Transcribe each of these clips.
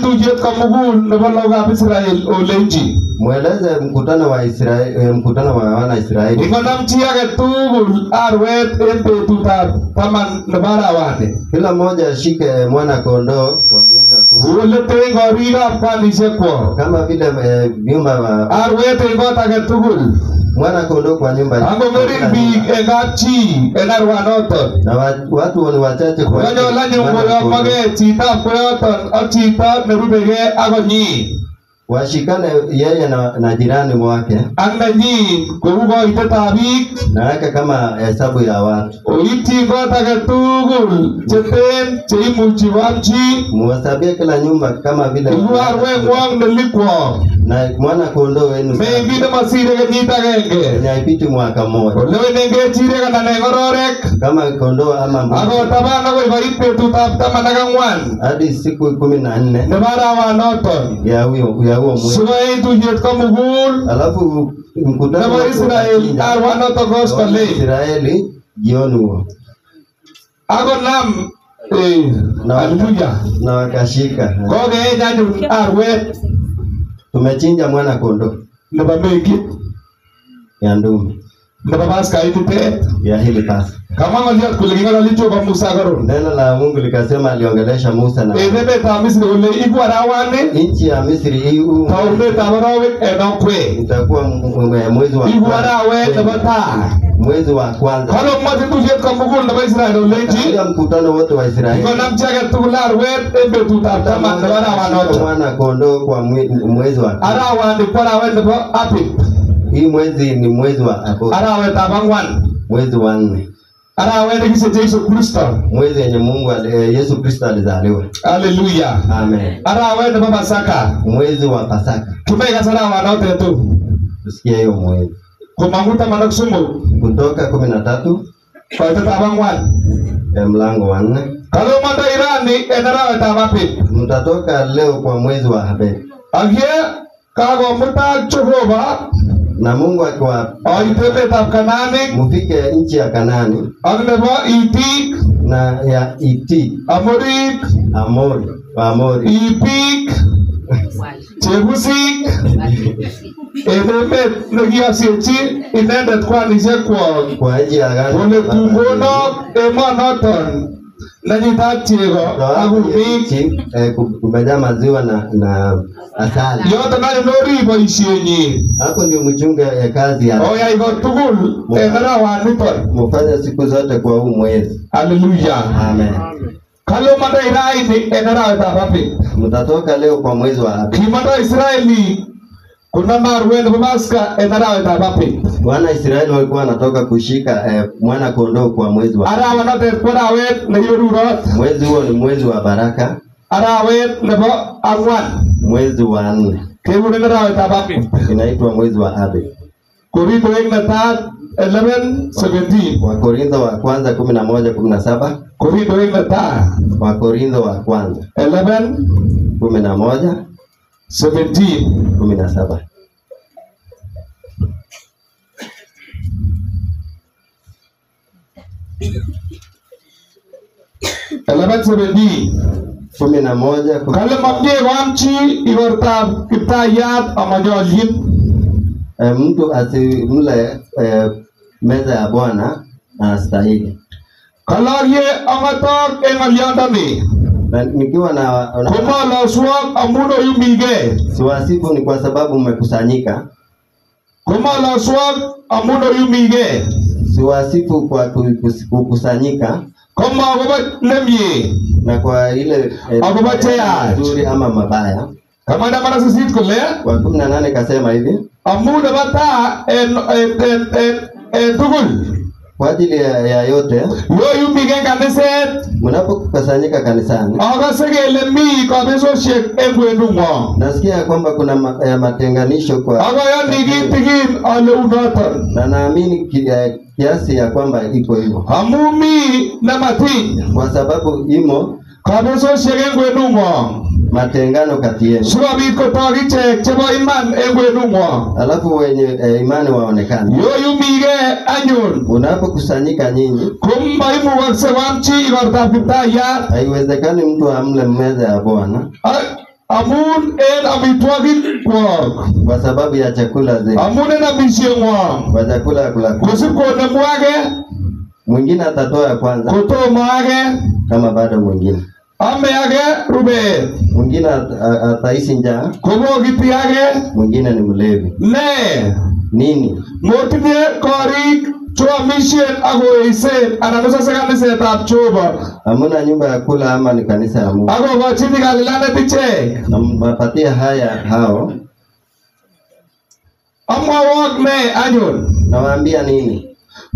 tuyet kamugul nebo lagokab Israel olenji. Mweleze mkutano wa Israeli, mkutano wa wana Israeli. Ingonam chi age tugul arwet en betutab taman nebo arawani. Kila mmoja ashike mwana kondoo kwa miezi 10. Ole tengo rigab kanisiek kwao. Kama vile vyumba wa Arwet en kot age tugul. mwana kondoo kwa nyumba. Ango ngering biik en kapchi en arwanoton. Na watu ni wachache kwa. Kanyola nyongoyomage chitab koyoton ak chito nerubegei akonyi. Washikane yeye na jirani wake. Ak nenyi kou koitetab biik. Na wake kama hesabu ya watu. Oityin kot age tugul cheten cheimuchi koamchi. Muhesabie kila nyumba kama vile. Ibu arweng'wong nelikwong. Na mwana kondoo wenu. Mengi nemasire kenyit agenge. Haipiti mwaka mmoja. Olewenen kechirek anan en ng'ororek. Kama kondoo ama mbuzi. Akotaban akoi koit betutab 14. Hadi siku 14. Nebo arawanoton. Ya huo mwezi. Sikoyai tuyet komugul. Alafu mkutano nebo Israel arwanoton koskolen. Israeli jioni huo. Akonam haleluya. Na wakashika. Kokeeny anyun arwet. Tumechinja mwana kondoo. Nebo mengit. Ya ndume. Nebo Paskainitet. Ya hili pasa. Kama ng'olyot kole king'ololchi Jehova Musa koron. Neno la Mungu likasema aliongelesha Musa na emetab Misri kole ibu arawani. Nchi ya Misri hii taunetab arawek en okwe. Itakuwa mwezi wa ibu arawet nebo tai. Mwezi wa kwanza. Kalo mmoja tuyet komugul nebo Israel olenji. Ndio mkutano wote wa Israeli. Konam chi age tugul arwet en betutab taman nebo arawanoton. Mwana kondoo kwa mwezi wa arawani ko arawet nebo Abib. Hii mwezi ni mwezi wa Agosti. Arawetab ang'wan. Mwezi wa 4. Arawet nekisiche Yesu Kristo. Mwezi yenye Mungu Yesu Kristo alizaliwa. Haleluya. Amen. Arawet nebo Pasaka. Mwezi wa Pasaka. Tumeikas arawanotet tu. Tusikie hiyo mwezi. Komangu taman ak somok. Kutoka 13. Koitetab ang'wan. Mlango wa 4. Kalo mondo irani en arawetab Abib. Mtatoka leo kwa mwezi wa Abib. Akie kakomutak Jehova. Na Mungu akiwa emetab Kanaani. Mufike nchi ya Kanaani. Ak nebo Itik. Na ya Iti. Amorik. Amori. Ipik. Chebusik. Emet nekiyosyechi inendet kwanisiek kwok. Kwa nchi ya Agano. Kole tungonok emonoton nenyitat chego ak kumik. Kumejaa maziwa na asali. Yoton anyun orib boisienyi. Hapo ndio mchunge kazi ya. Oyai kot tugul en arawaniton. Mufanye siku zote kwa huu mwezi. Haleluya. Amen. Kalo mondo iraini en arawetab Abib. Mtatoka leo kwa mwezi wa Abib. Kimondo Israeli kunam arwet nebo Paska en arawetab Abib. Wana Israeli walikuwa wanatoka kushika mwana kondoo kwa mwezi wa arawanotet ko arawet nekiberurot. Mwezi huo ni mwezi wa baraka. Arawet nebo ang'wan. Mwezi wa 4. Kekuren arawetab Abib. Inaitwa mwezi wa Abib. Korintoek netai 11:17. Wakorintho wa kwanza 11:17. Korintoek netai. Wakorintho wa kwanza 11:17. 11:17. Kale mamie koamchi igortab kiptayat amanyolyin. Mtu asimle meza ya Bwana anastahili. Kalorye amatok en ng'olyondoni. Nikiwa na komoloswok amun oyumige. Siwasifu ni kwa sababu mmekusanyika. Komoloswok amun oyumige. Siwasifu kwa kukusanyika. Komakobo nemie. Na kwa ile akobo cheyach nzuri ama mabaya. Kamanda mara sisit kole wa 18 kasema hivi. Amun bata en tugul. Kwa ajili ya yote. Yo yumige kaniset. Mnapokusanyika kanisani. Akase kele mi kabesoshek en kwendung'wong. Nasikia kwamba kuna matenganisho kwa. Akoyo nikitigin ale unoton. Na naamini kiasi ya kwamba iko hivyo. Amun mi nematin. Kwa sababu imo kabesoshek en kwendung'wong. Matengano kati yenu. Sikobit kotok ichek chebo iman en kwendung'wong. Alafu wenye imani waonekane. Yo yumige anyun. Unapokusanyika nyinyi. Komaimukakse koamchi igortab kiptayat. Haiwezekani mtu amle meza ya Bwana. amun en amitwagik kwok, kwa sababu ya chakula zetu, amun en amisieng'wong, kwa chakula ya kula. kosip konemu age, Mwingine atatoa ya kwanza kotomo age, kama bado mwingine. ame age rubet, Mwingine ataishi njaa, kobokiti age, mwingine ni mlevi. ne Nini? motinye korik choamisien akoeisen anan osose kanisetab Jehova Hamuna nyumba ya kula ama ni kanisa ya Mungu. akokochini kalilanet ichek. Nampatia haya hao. Amwawok ne anyun, Nawaambia nini?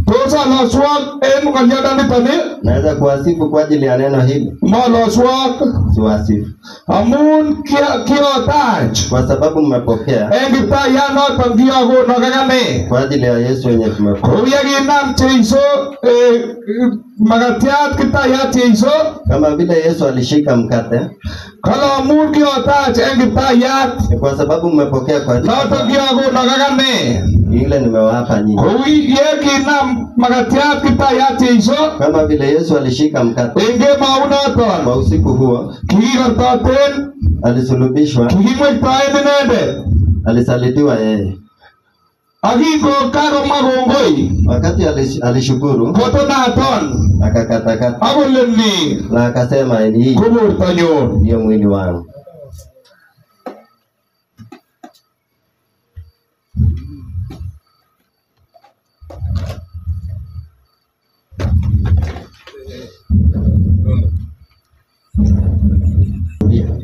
tos aloswok en ng'olyondonitoni? Naweza kuwasifu kwa ajili ya neno hili? Moloswok, Siwasifu. amun kiotach Kwa sababu mmepokea en kiptayanoton kiakonok akane. kwa ajili ya Yesu wenye tumepokea. Kou yekinam Jeiso makatiat kiptayat Jeiso, Kama vile Yesu alishika mkate, kale amun kiotach en kiptayat ni kwa sababu mmepokea kwa ajili noton kiakonok akane. ile nimewapa nyinyi. Kou yekinam makatiat kiptayat Jeiso Kama vile Yesu alishika mkate en kemounoton, kwa usiku huo, kikikortoten, alisulubishwa, kikimwektoen inendet. alisalitiwa yeye. Akingo kakomwa kongoi Wakati alishukuru, kotonaton akakatakata akole ni na akasema, hii ko bortonyun. ndio mwili wangu.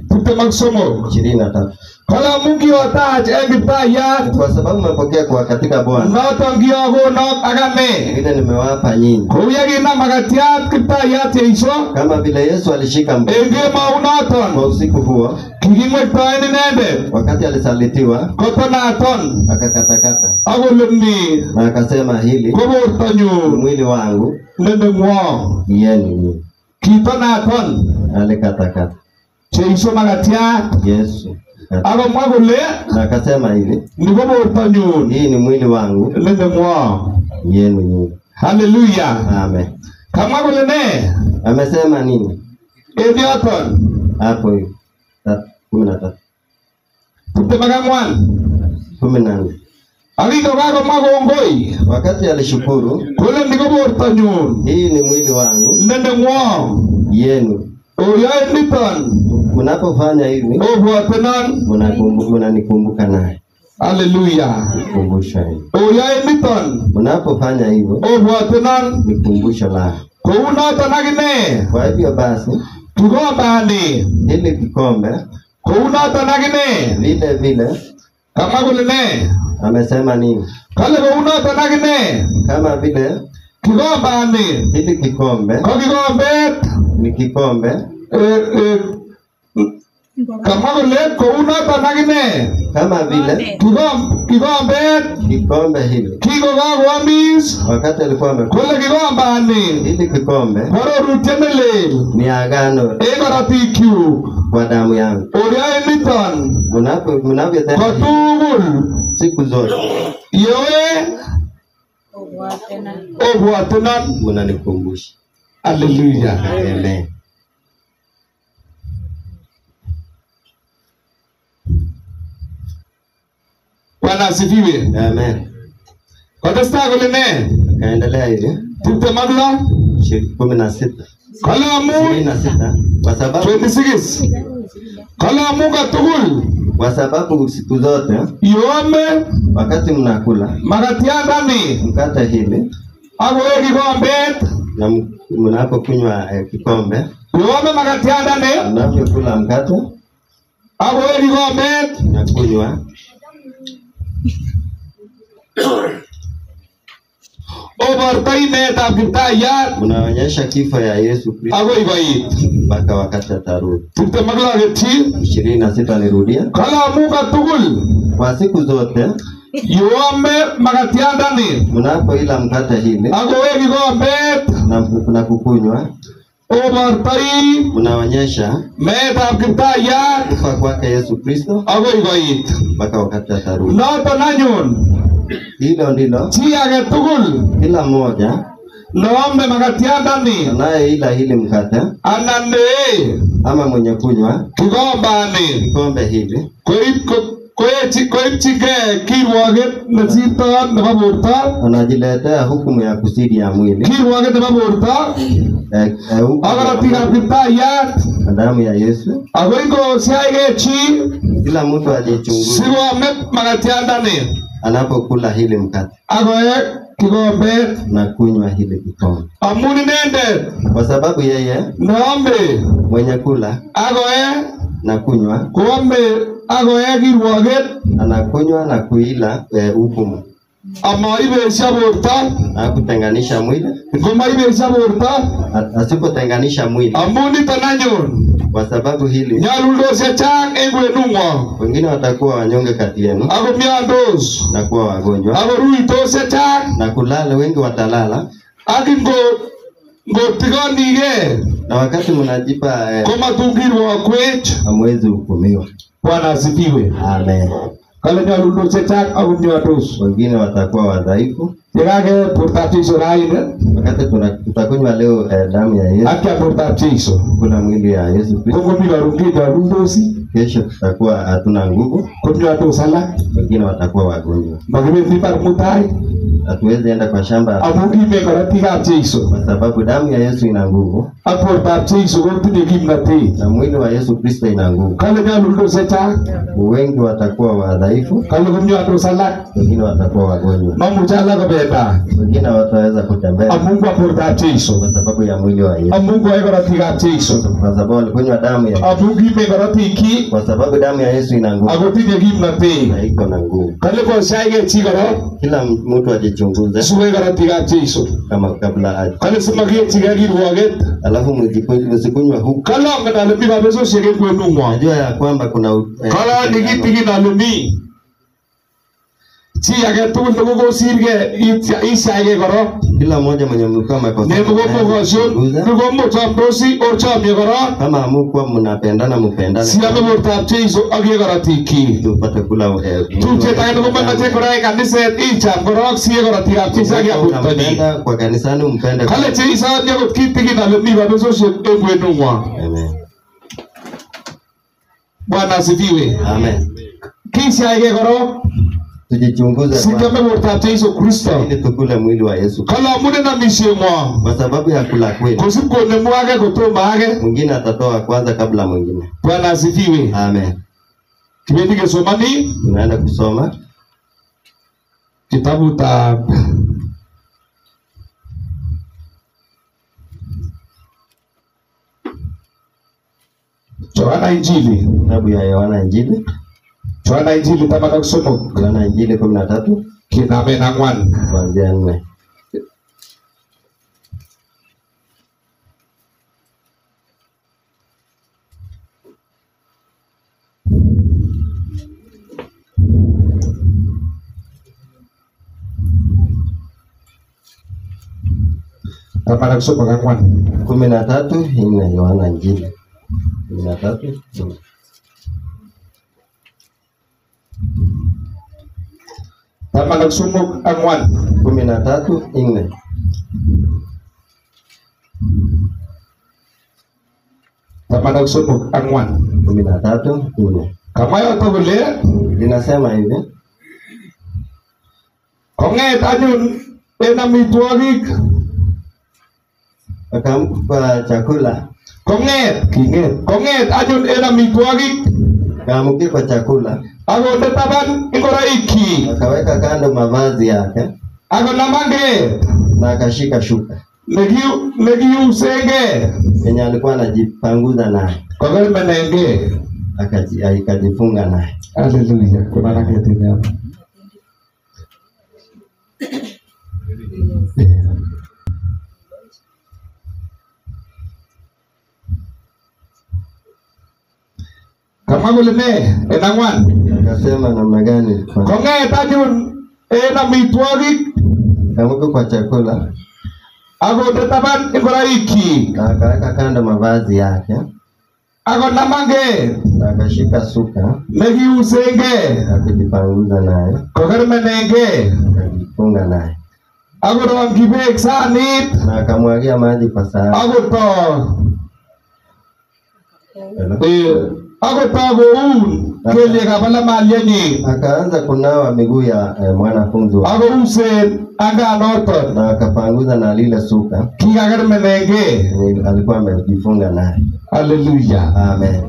Tiptem ak somok. 23. Kale amun kiotach en kiptayat Kwa sababu mmepokea kwa katika Bwana noton kiakonok akane. ile nimewapa nyinyi. Kou yekinam makatiat kiptayat Jeiso Kama vile Yesu alishika mkate en kwa kemounoton, usiku huo, kikimwektoen inendet. wakati alisalitiwa, Kotonaton akakatakata akole ni na akasema, hili ko ni bortonyun mwili wangu, neneng'wong. yenu nyinyi. Kitonaton Alikatakata Jeiso makatiat Yesu akomwa kole na akasema, hivi ni ko bortonyun hii ni mwili wangu, neneng'wong. yenu nyinyi. Haleluya. Amen. Kamwa kole ne Amesema nini en yoton? hapo hivi? 13, Tiptem ak ang'wan. 14. Akingo kakomwa kongoi Wakati alishukuru, kole ni ko bortonyun hii ni mwili wangu, neneng'wong. yenu. Oyoe niton Mnapofanya hivi, obwotenon. mnanikumbuka naye. Haleluya. Kumbusha hivi. Oyoe niton Mnapofanya hivyo, obwotenon. ni kumbusho la. Kou noton akine Kwa hivyo basi, kikombani hili kikombe kou noton akine. vile vile Kamwa kole ne amesema nini? kale kou noton akine Kama vile kikombani hili kikombe ko kikombet. ni kikombe, Kamwa kole kou noton akine kama vile kikombet kikombe hili, kikokakoamis. wakati alikuwa amekula Kole kikombani hili kikombe kororutiet nelel ni agano en korotikyuk. kwa damu yangu. Oyoe niton Mnavyotenda hivi kotugul siku zote, yewe obwotenon. mnanikumbusha. Haleluya. Amen. Bwana asifiwe. Amen. Kotestai kole ne Kaendelea hivi, tiptem ak lo 16. kale amun 26. Kwa sababu 26 kale amun katugul kwa sababu siku zote yome wakati mnakula makatiandani mkate hili akoe kikombet. na mnapokunywa kikombe, Yome makatiandani mnavyokula mkate akoe kikombet na kunywa, obortoi meetab kiptayat mnaonyesha kifo ya Yesu Kristo akoi koit. mpaka wakati atarudi. Tiptem ak lo ketyi 26. Nirudia, kale amun katugul kwa siku zote yome makatiandani mnapoila mkate hili akoe kikombet na kukunywa, obortoi mnaonyesha meetab kiptayat kufa kwake Yesu Kristo akoi koit. mpaka wakati atarudi. Noton anyun Hilo ndilo chi age tugul kila mmoja noome makatiandani anayeila hili mkate anan ama mwenye kunywa kigombani kikombe hili koipchige kirwoget nesirto nebo borto anajiletea hukumu ya kusidi ya mwili kirwoget nebo borto ak korotikab Kiptayat na damu ya Yesu. ako ingosiaige chi Kila mtu ajichunguze sikome makatiandani anapokula hili mkate akoe kikombet na kunywa hili kikombe, amun inendet kwa sababu yeye neome mwenye kula akoe na kunywa koome akoe kirwoget anakunywa na kuila hukumu amaibesha borto na kutenganisha mwili. ngomaibesha borto Asipotenganisha mwili, amun niton anyun kwa sababu hili nyaluldos chechang en kwenung'wong wengine watakuwa wanyonge kati yenu ako miondos na kuwa wagonjwa ako ruitos chechang na kulala, wengi watalala. ak ngotigonige Na wakati mnajipa komatun kirwokwech. hamwezi hukumiwa. Bwana asifiwe. Amen. Kale nyaluldos chechang ako miondos Wengine watakuwa wadhaifu. yekake bortab Jeiso raini Wakati tutakunywa leo damu ya Yesu, akia bortab Jeiso kula mwili ya Yesu Kristo, kokomi karon kenyoluldosi kesho tutakuwa hatuna nguvu. komiondos alak Wengine watakuwa wagonjwa. makibendi mbar mutai Hatuwezi enda kwa shamba amu kime korotikab Jeiso kwa sababu damu ya Yesu ina nguvu ak bortab Jeiso kotinye kimnatet. na mwili wa Yesu Kristo ina nguvu. Kale nyaluldos chechang Wengi watakuwa wadhaifu, kale komiondos alak wengine watakuwa wagonjwa, mamuche alak kobendat wengine wataweza kutembea amu kwa bortab Jeiso kwa sababu ya mwili wa Yesu, amu koe korotikab Jeiso kwa sababu walikunywa damu ya Yesu, amu kime korotikyi kwa sababu damu ya Yesu ina nguvu ako tinye kimnatet. na iko na nguvu. Kale koshaige chi korok Kila mtu ajichunguze sikoe korotikab Jeiso kama kabla aje, kale simakiyechige kirwoget. alafu msikunywa huku. Kale angen ale mi kabesosiek en kwenung'wong Najua ya kwamba kuna kale nikitigin ale mi chi age tugul nekokosirge ishaige korok kila mmoja mwenye mlikuwa makosa nemokomokosion nikomochomdosi ochomye korok kama hamukuwa mnapendana mpendane, siame bortab Jeiso ak ye korotikyik. tupate kula Tupchet age nekomomoche kora en kaniset icham korok siye korotikab Jeiso ak yaburtonyi. Unampenda kwa kanisani, mpende kwa... Kale Jeiso ni akot kitigin ale mi kabesosiek en kwenung'wong. Amen. Bwana asifiwe. Amen. Kishaige korok Tujichunguze sikiame bortab Jeiso Kristo ili tukule mwili wa Yesu, kale amun en amisieng'wong kwa sababu ya kula kweli. kosip konemu age kotomo age. Mwingine atatoa kwanza kabla mwingine. Bwana asifiwe. Amen. Kibendi kesomani Tunaenda kusoma kitabutab Yohana Injili. kitabu ya Yohana Injili, Yohana Injili 13 Yohana Injili 13 kinamen 4 kuanzia 4. Taman kusoma 4 13 Yohana Injili 13. Taman kusoma 4 13:4. Taman kusoma 4 13:4. kama yoto kole Linasema hivi: kong'et anyun en amitwogik akampa chakula, kong'et anyun en amitwogik akaamkia kwa chakula, akonde taban ingoroikyik akaweka kando mavazi yake, akonam anget na akashika shuka nekiusenge yenye alikuwa anajipanguza naye, kokermenenge akajifunga naye. haleluya. Kuna naketini hapa kama kole ne en 4 Akasema namna gani? kong'et anyun en amitwogik Akaamka kwa chakula, akonde taban ingoroikyik na akaweka kando mavazi yake, akonam anget na akashika suka nekiusenge akajipanguza naye, kokermenenge akajifunga naye, akorongyi beek sanit na akamwagia maji kwa sahani, akotoo akotakoun kelyekab alamalyenyi akaanza kunawa miguu ya mwanafunzi wake akousen anganoton na akapanguza na lile suka kikakermenenge alikuwa amejifunga naye. haleluya Amen.